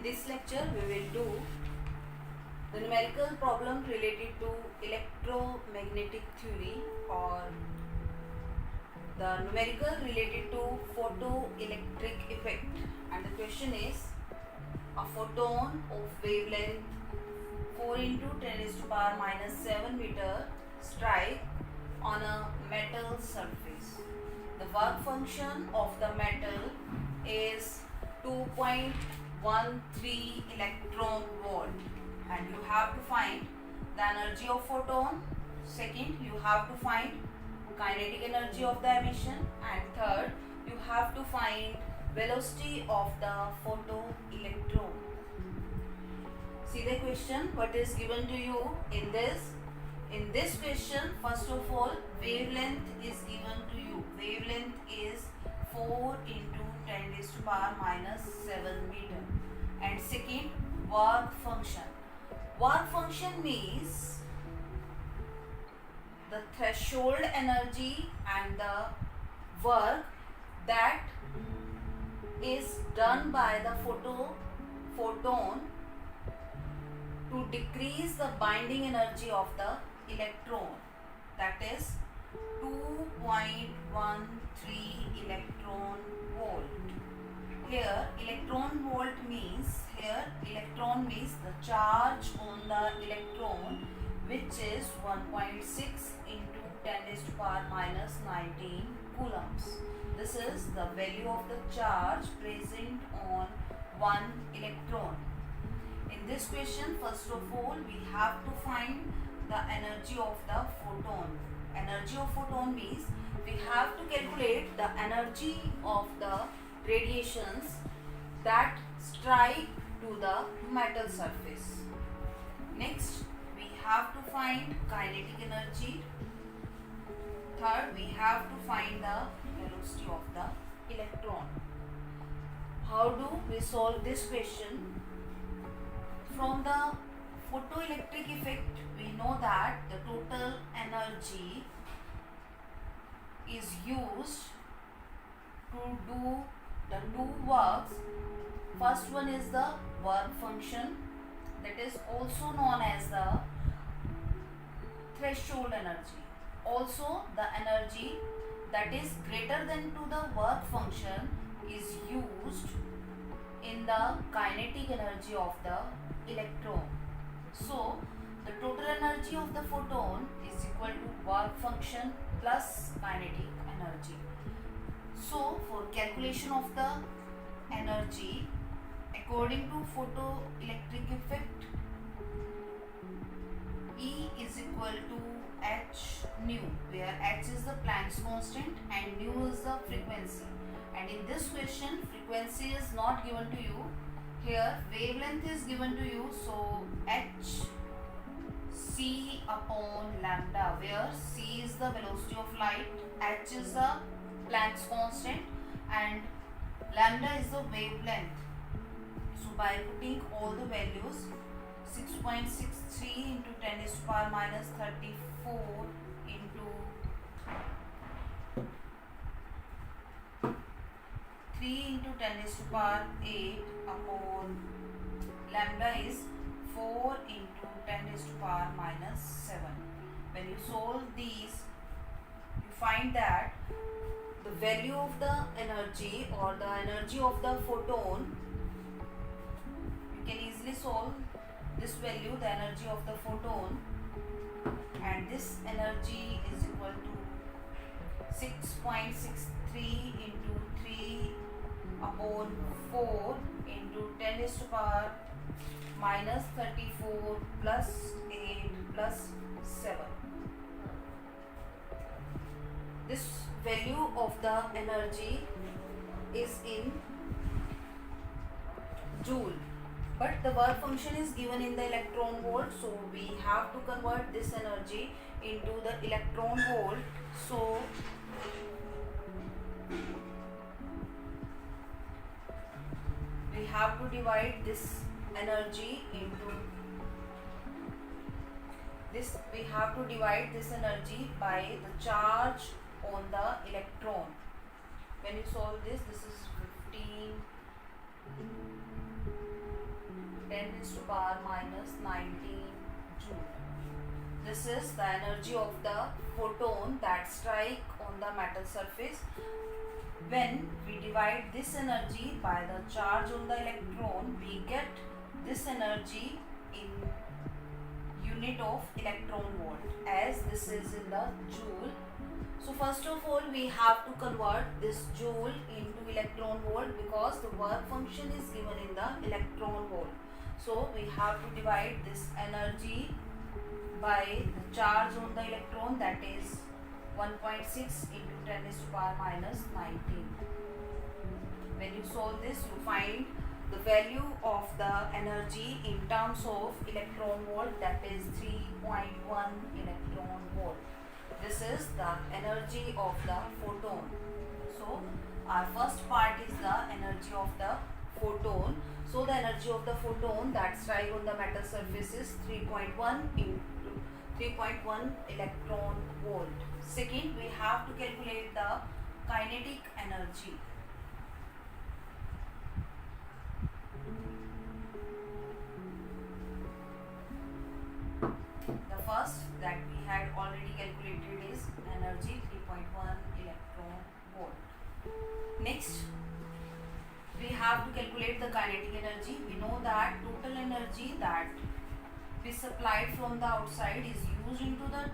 this lecture we will do the numerical problem related to electromagnetic theory, or the numerical related to photoelectric effect. And the question is, a photon of wavelength 4 into 10 raised to power minus 7 meter strike on a metal surface. The work function of the metal is 2.13 electron volt, and you have to find the energy of photon. Second, you have to find kinetic energy of the emission, and third, you have to find velocity of the photoelectron. See the question what is given to you in this. In this question, first of all, wavelength is given to you. Wavelength is 4 into 10 raised to power minus 7 meter. And second, work function. Work function means the threshold energy and the work that is done by the photon to decrease the binding energy of the electron, that is 2.13 electron volt. Here electron means the charge on the electron, which is 1.6 into 10 raised to power minus 19 coulombs. This is the value of the charge present on one electron. In this question, first of all, we have to find the energy of the photon. Energy of photon means we have to calculate the energy of the radiations that strike to the metal surface. Next, we have to find kinetic energy. Third, we have to find the velocity of the electron. How do we solve this question? From the photoelectric effect, we know that the total energy is used to do the two works. First one is the work function, that is also known as the threshold energy. Also, the energy that is greater than to the work function is used in the kinetic energy of the electron. So, the total energy of the photon is equal to work function plus kinetic energy. So, for calculation of the energy according to photoelectric effect, E is equal to h nu, where h is the Planck's constant and nu is the frequency. And in this question, frequency is not given to you. Here wavelength is given to you, so h c upon lambda, where c is the velocity of light, h is the Planck's constant, and lambda is the wavelength. So by putting all the values, 6.63 into 10 raised to power minus 34 into 3 into 10 raised to power 8 upon lambda is 4 into 10 raised to power minus 7. When you solve these, you find that the value of the energy, or the energy of the photon, you can easily solve this value, the energy of the photon, and this energy is equal to 6.63 into 3 upon 4 into 10 raised to power minus 34 plus 8 plus 7. This value of the energy is in joule, but the work function is given in the electron volt, so we have to convert this energy into the electron volt. So we have to divide this energy into this. We have to divide this energy by the charge on the electron. When you solve this, this is 15 10 raised to power minus 19 joule. This is the energy of the photon that strike on the metal surface. When we divide this energy by the charge on the electron, we get this energy in unit of electron volt, as this is in the joule. So first of all, we have to convert this joule into electron volt because the work function is given in the electron volt. So we have to divide this energy by the charge on the electron, that is 1.6 into 10 raised to power minus 19. When you solve this, you find the value of the energy in terms of electron volt, that is 3.1 electron volt. This is the energy of the photon. So our first part is the energy of the photon. So the energy of the photon that strike on the metal surface is 3.1 into 3.1 electron volt. Second, we have to calculate the kinetic energy. The first that we had already calculated is energy 3.1 electron volt. Next, we have to calculate the kinetic energy. We know that total energy that we supplied from the outside is used into the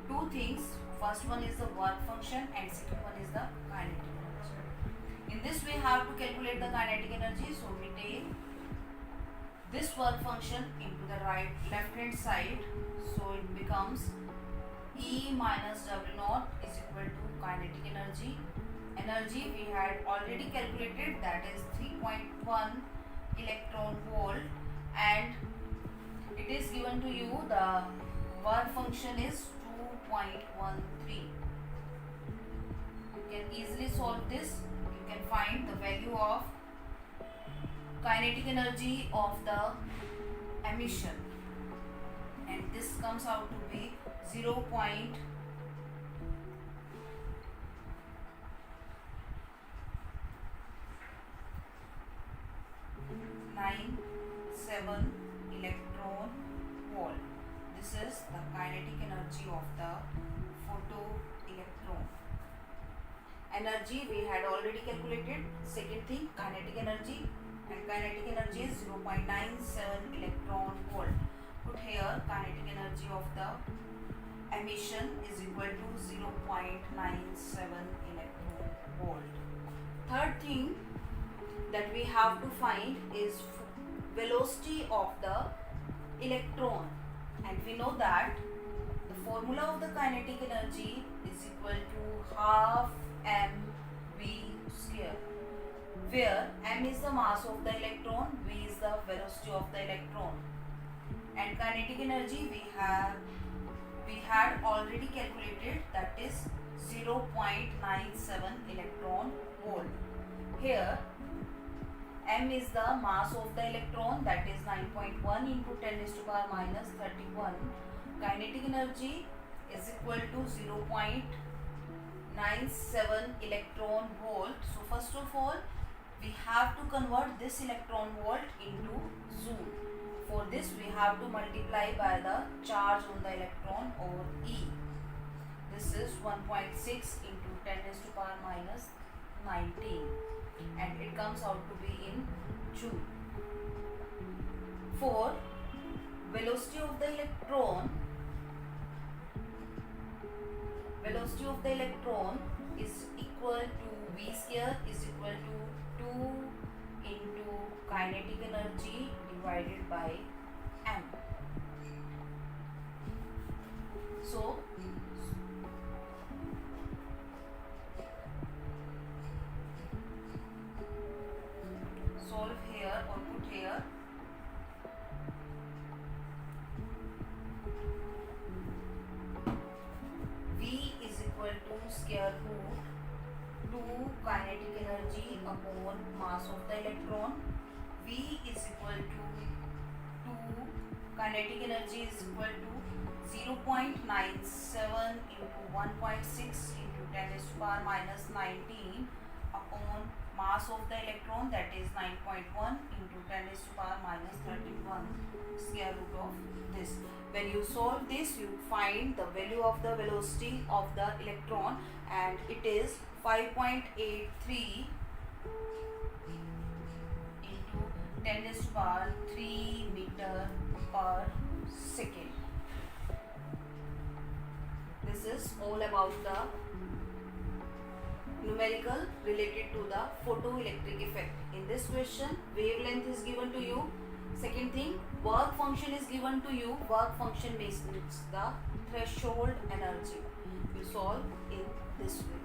two things. First one is the work function and second one is the kinetic energy. In this we have to calculate the kinetic energy. So we take this work function into the left hand side. So it becomes E minus W naught is equal to kinetic energy. Energy we had already calculated, that is 3.1 electron volt, and it is given to you, the work function is 2.13. You can easily solve this. You can find the value of kinetic energy of the emission, and this comes out to be 0.97 electron volt. This is the kinetic energy of the photoelectron. Energy we had already calculated. Second thing, kinetic energy, and kinetic energy is 0.97 electron volt. Put here kinetic energy of the emission is equal to 0.97 electron volt. Third thing that we have to find is velocity of the electron, and we know that the formula of the kinetic energy is equal to half mv square, where m is the mass of the electron, v is the velocity of the electron, and kinetic energy we had already calculated, that is 0.97 electron volt. Here m is the mass of the electron, that is 9.1 into 10 raised to power minus 31. Kinetic energy is equal to 0.97 electron volt. So first of all, we have to convert this electron volt into joule. For this we have to multiply by the charge on the electron over E. This is 1.6 into 10 raised to power minus 19, and it comes out to be in joule. For velocity of the electron is equal to v square is equal to 2 into kinetic energy divided by m. So solve here or put here. V is equal to square root 2 kinetic energy upon mass of the electron. V is equal to 2 kinetic energy is equal to 0.97 into 1.6 into 10 raised to power minus 19 upon mass mass of the electron, that is 9.1 into 10 raised to power minus 31 square root of this. When you solve this, you find the value of the velocity of the electron, and it is 5.83 into 10 raised to power 3 meter per second. This is all about the numerical related to the photoelectric effect. In this question, wavelength is given to you. Second thing, work function is given to you. Work function means the threshold energy. You solve in this way.